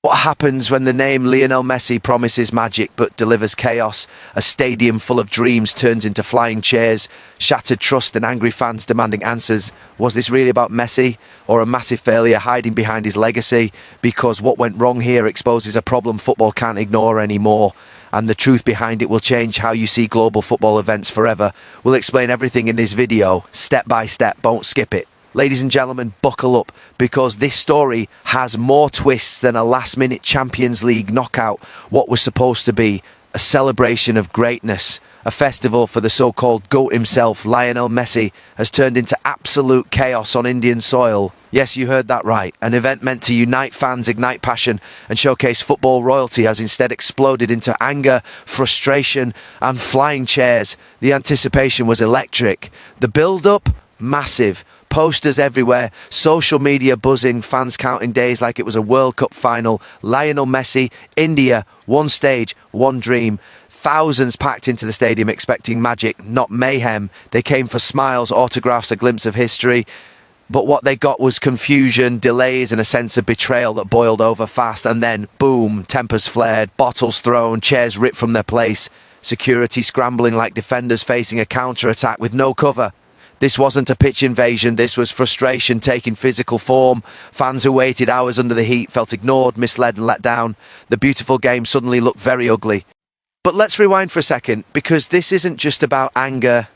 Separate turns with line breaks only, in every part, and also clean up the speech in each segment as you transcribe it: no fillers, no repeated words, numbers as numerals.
What happens when the name Lionel Messi promises magic but delivers chaos? A stadium full of dreams turns into flying chairs, shattered trust and angry fans demanding answers. Was this really about Messi, or a massive failure hiding behind his legacy? Because what went wrong here exposes a problem football can't ignore anymore. And the truth behind it will change how you see global football events forever. We'll explain everything in this video, step by step, don't skip it. Ladies and gentlemen, buckle up, because this story has more twists than a last-minute Champions League knockout. What was supposed to be a celebration of greatness, a festival for the so-called GOAT himself, Lionel Messi, has turned into absolute chaos on Indian soil. Yes, you heard that right. An event meant to unite fans, ignite passion, and showcase football royalty has instead exploded into anger, frustration, and flying chairs. The anticipation was electric. The build-up, massive. Posters everywhere, social media buzzing, fans counting days like it was a World Cup final. Lionel Messi, India, one stage, one dream. Thousands packed into the stadium expecting magic, not mayhem. They came for smiles, autographs, a glimpse of history. But what they got was confusion, delays, and a sense of betrayal that boiled over fast. And then, boom, tempers flared, bottles thrown, chairs ripped from their place. Security scrambling like defenders facing a counter-attack with no cover. This wasn't a pitch invasion, this was frustration taking physical form. Fans who waited hours under the heat felt ignored, misled and let down. The beautiful game suddenly looked very ugly. But let's rewind for a second, because this isn't just about anger.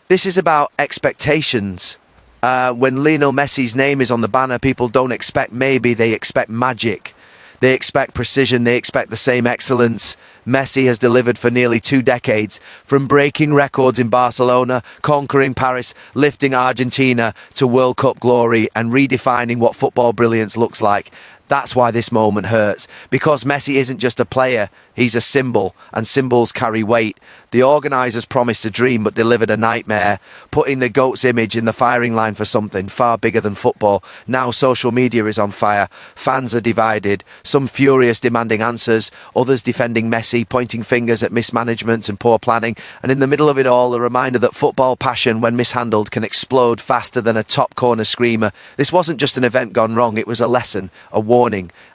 This is about expectations. When Lionel Messi's name is on the banner, people don't expect maybe, they expect magic. They expect precision, they expect the same excellence. Messi has delivered for nearly 2 decades, from breaking records in Barcelona, conquering Paris, lifting Argentina to World Cup glory and redefining what football brilliance looks like. That's why this moment hurts, because Messi isn't just a player, he's a symbol, and symbols carry weight. The organisers promised a dream but delivered a nightmare, putting the GOAT's image in the firing line for something far bigger than football. Now social media is on fire, fans are divided, some furious demanding answers, others defending Messi, pointing fingers at mismanagement and poor planning, and in the middle of it all, a reminder that football passion, when mishandled, can explode faster than a top corner screamer. This wasn't just an event gone wrong, it was a lesson, a warning,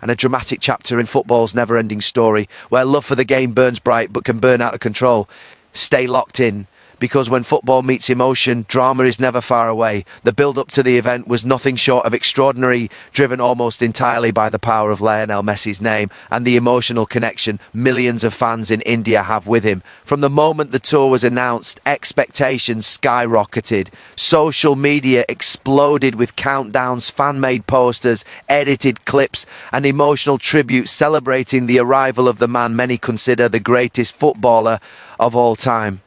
and a dramatic chapter in football's never-ending story, where love for the game burns bright but can burn out of control. Stay locked in, because when football meets emotion, drama is never far away. The build-up to the event was nothing short of extraordinary, driven almost entirely by the power of Lionel Messi's name and the emotional connection millions of fans in India have with him. From the moment the tour was announced, expectations skyrocketed. Social media exploded with countdowns, fan-made posters, edited clips, and emotional tributes celebrating the arrival of the man many consider the greatest footballer of all time.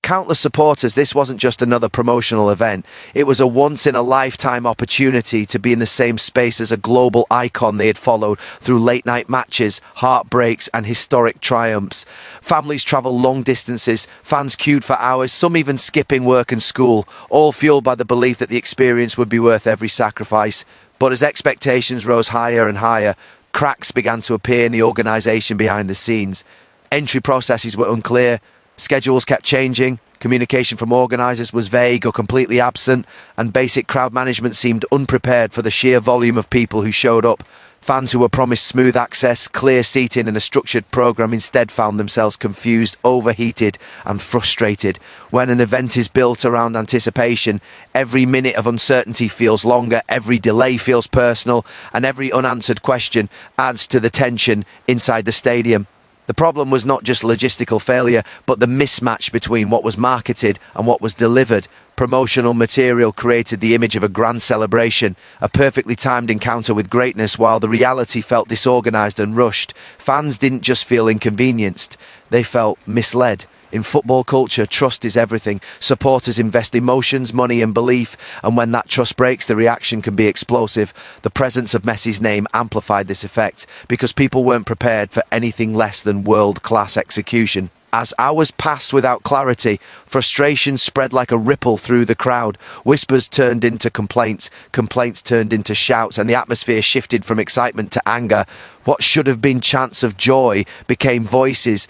Countless supporters, this wasn't just another promotional event. It was a once-in-a-lifetime opportunity to be in the same space as a global icon they had followed through late-night matches, heartbreaks and historic triumphs. Families travelled long distances, fans queued for hours, some even skipping work and school, all fueled by the belief that the experience would be worth every sacrifice. But as expectations rose higher and higher, cracks began to appear in the organisation behind the scenes. Entry processes were unclear, schedules kept changing, communication from organisers was vague or completely absent, and basic crowd management seemed unprepared for the sheer volume of people who showed up. Fans who were promised smooth access, clear seating and a structured programme instead found themselves confused, overheated and frustrated. When an event is built around anticipation, every minute of uncertainty feels longer, every delay feels personal, and every unanswered question adds to the tension inside the stadium. The problem was not just logistical failure, but the mismatch between what was marketed and what was delivered. Promotional material created the image of a grand celebration, a perfectly timed encounter with greatness, while the reality felt disorganised and rushed. Fans didn't just feel inconvenienced, they felt misled. In football culture, trust is everything. Supporters invest emotions, money and belief, and when that trust breaks, the reaction can be explosive. The presence of Messi's name amplified this effect, because people weren't prepared for anything less than world-class execution. As hours passed without clarity, frustration spread like a ripple through the crowd. Whispers turned into complaints, complaints turned into shouts, and the atmosphere shifted from excitement to anger. What should have been chants of joy became voices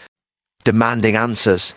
demanding answers.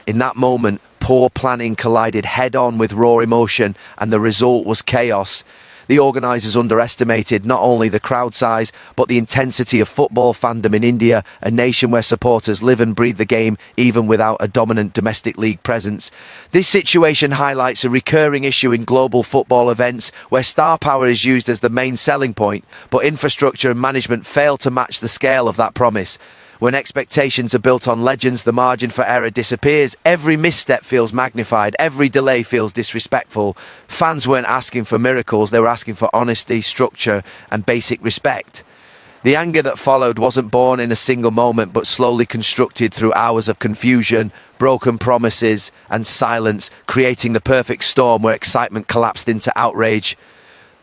In that moment, poor planning collided head-on with raw emotion, and the result was chaos. The organisers underestimated not only the crowd size, but the intensity of football fandom in India, a nation where supporters live and breathe the game even without a dominant domestic league presence. This situation highlights a recurring issue in global football events where star power is used as the main selling point, but infrastructure and management fail to match the scale of that promise. When expectations are built on legends, the margin for error disappears. Every misstep feels magnified. Every delay feels disrespectful. Fans weren't asking for miracles. They were asking for honesty, structure, and basic respect. The anger that followed wasn't born in a single moment, but slowly constructed through hours of confusion, broken promises, and silence, creating the perfect storm where excitement collapsed into outrage.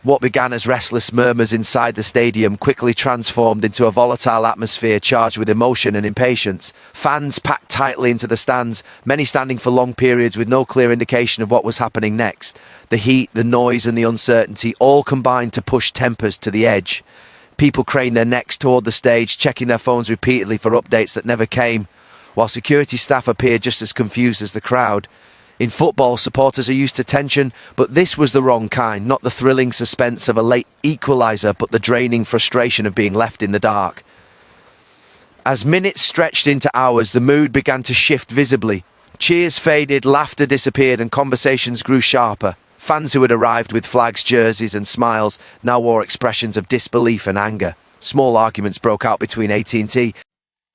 What began as restless murmurs inside the stadium quickly transformed into a volatile atmosphere charged with emotion and impatience. Fans packed tightly into the stands, many standing for long periods with no clear indication of what was happening next. The heat, the noise and the uncertainty all combined to push tempers to the edge. People craned their necks toward the stage, checking their phones repeatedly for updates that never came, while security staff appeared just as confused as the crowd. In football, supporters are used to tension, but this was the wrong kind, not the thrilling suspense of a late equaliser, but the draining frustration of being left in the dark. As minutes stretched into hours, the mood began to shift visibly. Cheers faded, laughter disappeared, and conversations grew sharper. Fans who had arrived with flags, jerseys and smiles now wore expressions of disbelief and anger. Small arguments broke out between AT&T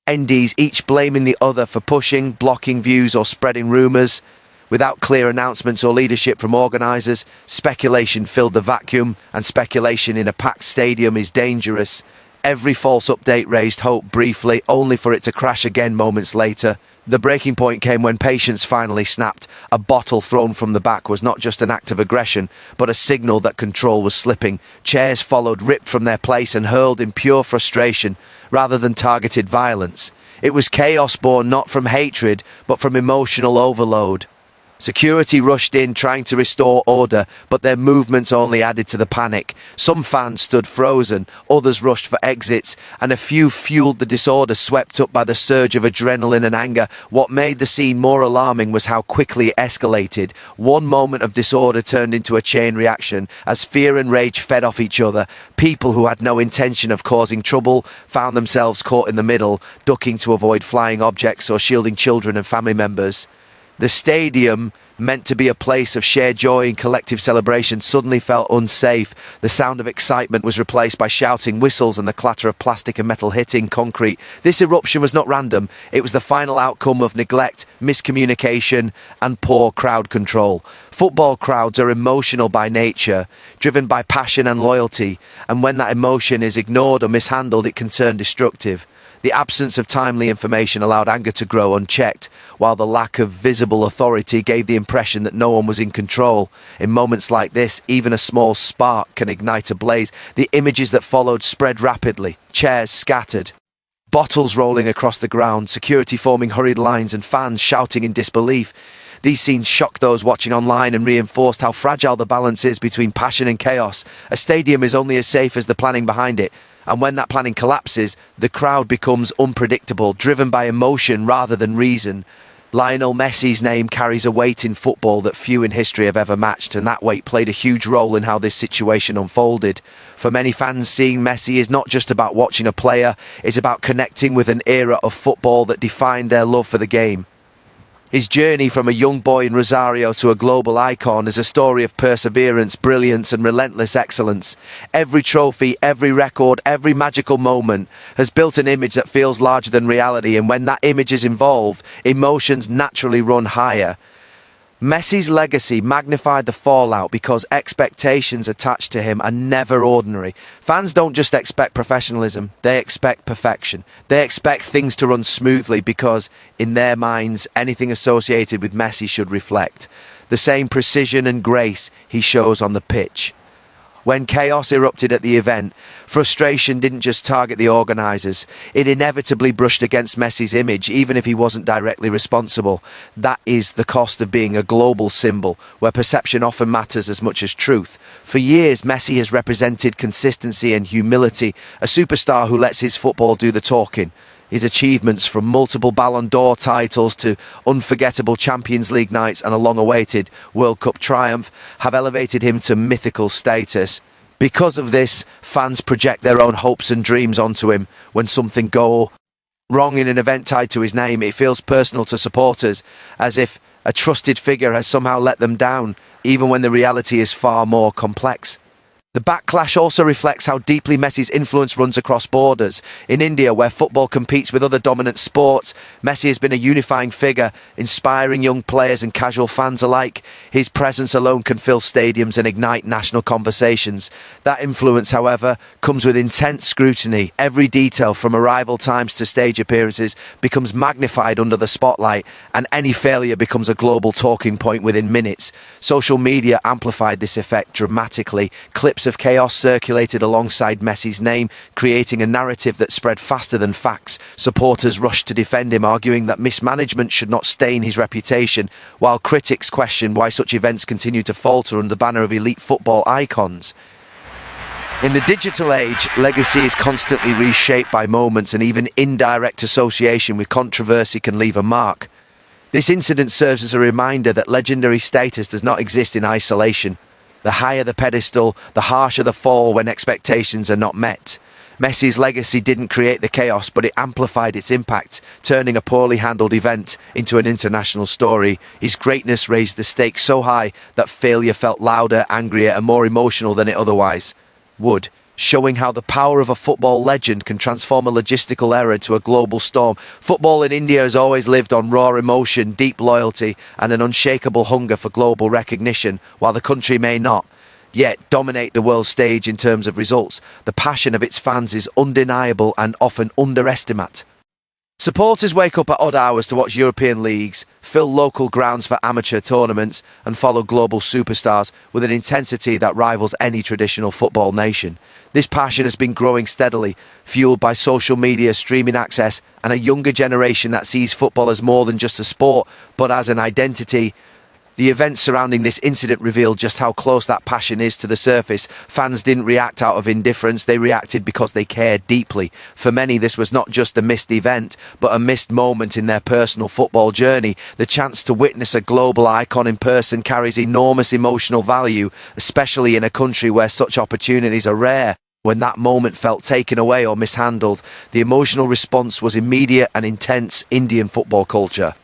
NDs, each blaming the other for pushing, blocking views or spreading rumours. Without clear announcements or leadership from organisers, speculation filled the vacuum, and speculation in a packed stadium is dangerous. Every false update raised hope briefly, only for it to crash again moments later. The breaking point came when patience finally snapped. A bottle thrown from the back was not just an act of aggression, but a signal that control was slipping. Chairs followed, ripped from their place and hurled in pure frustration, rather than targeted violence. It was chaos born not from hatred, but from emotional overload. Security rushed in trying to restore order, but their movements only added to the panic. Some fans stood frozen, others rushed for exits, and a few fueled the disorder swept up by the surge of adrenaline and anger. What made the scene more alarming was how quickly it escalated. One moment of disorder turned into a chain reaction as fear and rage fed off each other. People who had no intention of causing trouble found themselves caught in the middle, ducking to avoid flying objects or shielding children and family members. The stadium, meant to be a place of shared joy and collective celebration, suddenly felt unsafe. The sound of excitement was replaced by shouting, whistles and the clatter of plastic and metal hitting concrete. This eruption was not random. It was the final outcome of neglect, miscommunication and poor crowd control. Football crowds are emotional by nature, driven by passion and loyalty, and when that emotion is ignored or mishandled, it can turn destructive. The absence of timely information allowed anger to grow unchecked, while the lack of visible authority gave the impression that no one was in control. In moments like this, even a small spark can ignite a blaze. The images that followed spread rapidly. Chairs scattered, bottles rolling across the ground, security forming hurried lines and fans shouting in disbelief. These scenes shocked those watching online and reinforced how fragile the balance is between passion and chaos. A stadium is only as safe as the planning behind it. And when that planning collapses, the crowd becomes unpredictable, driven by emotion rather than reason. Lionel Messi's name carries a weight in football that few in history have ever matched, and that weight played a huge role in how this situation unfolded. For many fans, seeing Messi is not just about watching a player, it's about connecting with an era of football that defined their love for the game. His journey from a young boy in Rosario to a global icon is a story of perseverance, brilliance and relentless excellence. Every trophy, every record, every magical moment has built an image that feels larger than reality, and when that image is involved, emotions naturally run higher. Messi's legacy magnified the fallout because expectations attached to him are never ordinary. Fans don't just expect professionalism, they expect perfection. They expect things to run smoothly because, in their minds, anything associated with Messi should reflect the same precision and grace he shows on the pitch. When chaos erupted at the event, frustration didn't just target the organisers. It inevitably brushed against Messi's image, even if he wasn't directly responsible. That is the cost of being a global symbol, where perception often matters as much as truth. For years, Messi has represented consistency and humility, a superstar who lets his football do the talking. His achievements, from multiple Ballon d'Or titles to unforgettable Champions League nights and a long-awaited World Cup triumph, have elevated him to mythical status. Because of this, fans project their own hopes and dreams onto him. When something goes wrong in an event tied to his name, it feels personal to supporters, as if a trusted figure has somehow let them down, even when the reality is far more complex. The backlash also reflects how deeply Messi's influence runs across borders. In India, where football competes with other dominant sports, Messi has been a unifying figure, inspiring young players and casual fans alike. His presence alone can fill stadiums and ignite national conversations. That influence, however, comes with intense scrutiny. Every detail, from arrival times to stage appearances, becomes magnified under the spotlight, and any failure becomes a global talking point within minutes. Social media amplified this effect dramatically. Clips of chaos circulated alongside Messi's name, creating a narrative that spread faster than facts. Supporters rushed to defend him, arguing that mismanagement should not stain his reputation, while critics questioned why such events continue to falter under the banner of elite football icons. In the digital age, legacy is constantly reshaped by moments, and even indirect association with controversy can leave a mark. This incident serves as a reminder that legendary status does not exist in isolation. The higher the pedestal, the harsher the fall when expectations are not met. Messi's legacy didn't create the chaos, but it amplified its impact, turning a poorly handled event into an international story. His greatness raised the stakes so high that failure felt louder, angrier, and more emotional than it otherwise would, showing how the power of a football legend can transform a logistical error into a global storm. Football in India has always lived on raw emotion, deep loyalty, and an unshakable hunger for global recognition. While the country may not yet dominate the world stage in terms of results, the passion of its fans is undeniable and often underestimated. Supporters wake up at odd hours to watch European leagues, fill local grounds for amateur tournaments, and follow global superstars with an intensity that rivals any traditional football nation. This passion has been growing steadily, fueled by social media, streaming access, and a younger generation that sees football as more than just a sport, but as an identity. The events surrounding this incident revealed just how close that passion is to the surface. Fans didn't react out of indifference, they reacted because they cared deeply. For many, this was not just a missed event, but a missed moment in their personal football journey. The chance to witness a global icon in person carries enormous emotional value, especially in a country where such opportunities are rare. When that moment felt taken away or mishandled, the emotional response was immediate and intense. Indian football culture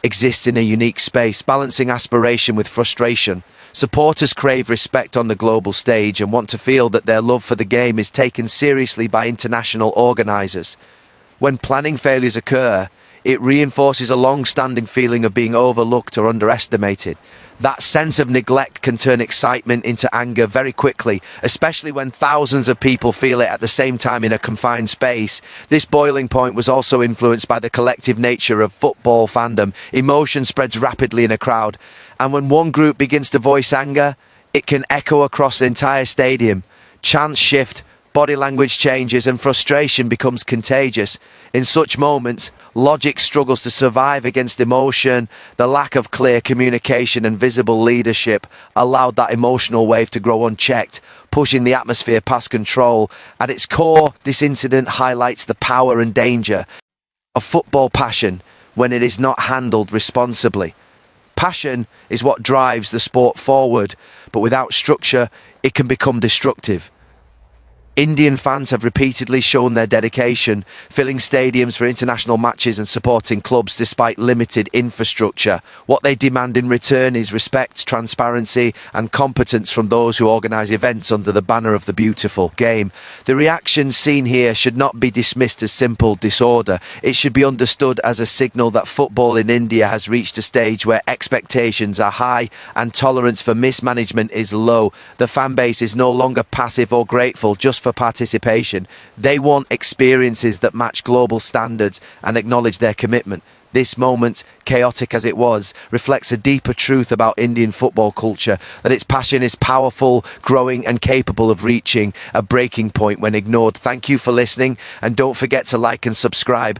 exists in a unique space, balancing aspiration with frustration. Supporters crave respect on the global stage and want to feel that their love for the game is taken seriously by international organisers. When planning failures occur, it reinforces a long-standing feeling of being overlooked or underestimated. That sense of neglect can turn excitement into anger very quickly, especially when thousands of people feel it at the same time in a confined space. This boiling point was also influenced by the collective nature of football fandom. Emotion spreads rapidly in a crowd, and when one group begins to voice anger, it can echo across the entire stadium. Chants shift, body language changes, and frustration becomes contagious. In such moments, logic struggles to survive against emotion. The lack of clear communication and visible leadership allowed that emotional wave to grow unchecked, pushing the atmosphere past control. At its core, this incident highlights the power and danger of football passion when it is not handled responsibly. Passion is what drives the sport forward, but without structure, it can become destructive. Indian fans have repeatedly shown their dedication, filling stadiums for international matches and supporting clubs despite limited infrastructure. What they demand in return is respect, transparency, and competence from those who organise events under the banner of the beautiful game. The reactions seen here should not be dismissed as simple disorder. It should be understood as a signal that football in India has reached a stage where expectations are high and tolerance for mismanagement is low. The fan base is no longer passive or grateful just for participation. They want experiences that match global standards and acknowledge their commitment. This moment, chaotic as it was, reflects a deeper truth about Indian football culture, that its passion is powerful, growing, and capable of reaching a breaking point when ignored. Thank you for listening, and don't forget to like and subscribe.